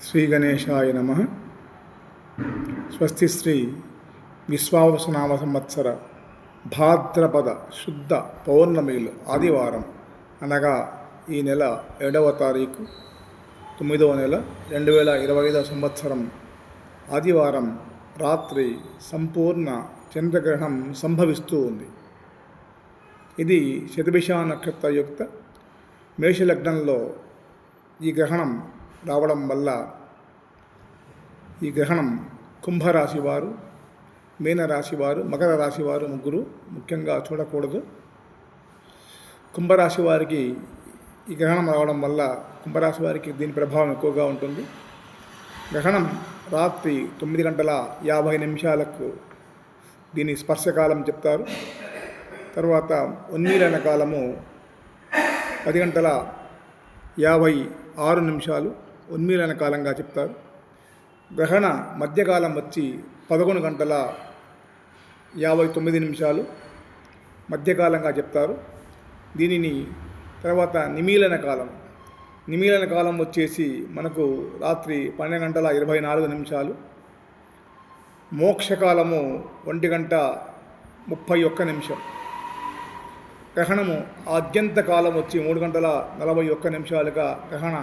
శ్రీ గణేశాయ నమః. స్వస్తి శ్రీ విశ్వావసునామ సంవత్సర భాద్రపద శుద్ధ పౌర్ణమిలు ఆదివారం అనగా ఈ నెల 7వ తారీఖు 9వ నెల 2025 సంవత్సరం ఆదివారం రాత్రి సంపూర్ణ చంద్రగ్రహణం సంభవిస్తూ ఉంది. ఇది శతభిష నక్షత్రయుక్త మేషలగ్నంలో ఈ గ్రహణం రావడం వల్ల ఈ గ్రహణం కుంభరాశి వారు, మీనరాశి వారు, మకర రాశి వారు ముగ్గురు ముఖ్యంగా చూడకూడదు. కుంభరాశి వారికి ఈ గ్రహణం రావడం వల్ల కుంభరాశి వారికి దీని ప్రభావం ఎక్కువగా ఉంటుంది. గ్రహణం రాత్రి 9:50 దీని స్పర్శకాలం చెప్తారు. తర్వాత ఉన్మీలన కాలము 10:56 ఉన్మీలన కాలంగా చెప్తారు. గ్రహణ మధ్యకాలం వచ్చి 11:59 మధ్యకాలంగా చెప్తారు. దీనిని తర్వాత నిమీలన కాలం వచ్చేసి మనకు రాత్రి 12:24 మోక్షకాలము 1:31. గ్రహణము ఆద్యంత కాలం వచ్చి 3:41 గ్రహణ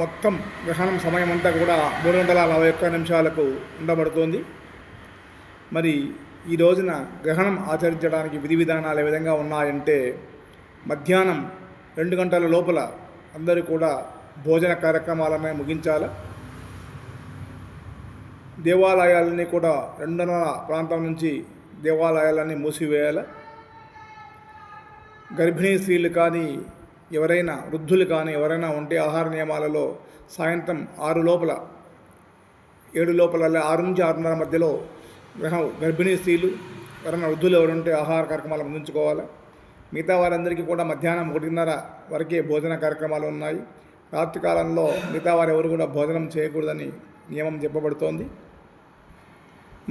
మొత్తం గ్రహణం సమయం అంతా కూడా 3:41 ఉండబడుతోంది. మరి ఈ రోజున గ్రహణం ఆచరించడానికి విధి విధానాలు ఏ విధంగా ఉన్నాయంటే, మధ్యాహ్నం 2 గంటల లోపల అందరూ కూడా భోజన కార్యక్రమాలనే ముగించాలి. దేవాలయాలన్నీ కూడా 2:30 ప్రాంతం నుంచి దేవాలయాలన్నీ మూసివేయాలి. గర్భిణీ స్త్రీలు కానీ ఎవరైనా వృద్ధులు కానీ ఎవరైనా ఉంటే ఆహార నియమాలలో సాయంత్రం 6 లోపల 7 లోపల 6 నుంచి 6:30 మధ్యలో గర్భిణీ స్త్రీలు ఎవరైనా వృద్ధులు ఎవరుంటే ఆహార కార్యక్రమాలు ముగించుకోవాలి. మిగతా వారందరికీ కూడా మధ్యాహ్నం 1:30 వరకే భోజన కార్యక్రమాలు ఉన్నాయి. రాత్రి కాలంలో మిగతా వారు ఎవరు కూడా భోజనం చేయకూడదని నియమం చెప్పబడుతోంది.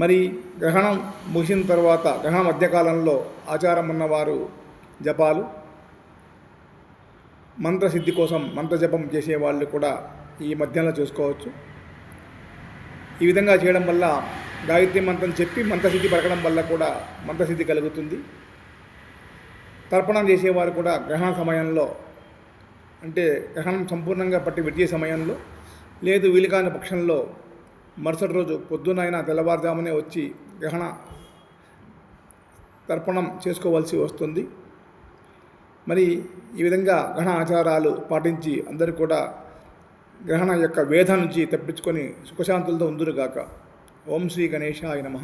మరి గ్రహణం ముగిసిన తర్వాత గ్రహణ మధ్యకాలంలో ఆచారం ఉన్నవారు జపాలు, మంత్రసిద్ధి కోసం మంత్రజపం చేసేవాళ్ళు కూడా ఈ మధ్యాహ్నం చేసుకోవచ్చు. ఈ విధంగా చేయడం వల్ల గాయత్రి మంత్రం చెప్పి మంత్రసిద్ధి పలకడం వల్ల కూడా మంత్రసిద్ధి కలుగుతుంది. తర్పణం చేసేవారు కూడా గ్రహణ సమయంలో, అంటే గ్రహణం సంపూర్ణంగా పట్టి విడిచే సమయంలో, లేదు వీలుకాని పక్షంలో మరుసటి రోజు పొద్దునైనా తెల్లవారుజామునే వచ్చి గ్రహణ తర్పణం చేసుకోవాల్సి వస్తుంది. మరి ఈ విధంగా గ్రహణ ఆచారాలు పాటించి అందరూ కూడా గ్రహణ యొక్క వేధ నుంచి తప్పించుకొని సుఖశాంతులతో ఉందురుగాక. ఓం శ్రీ గణేశాయ నమః.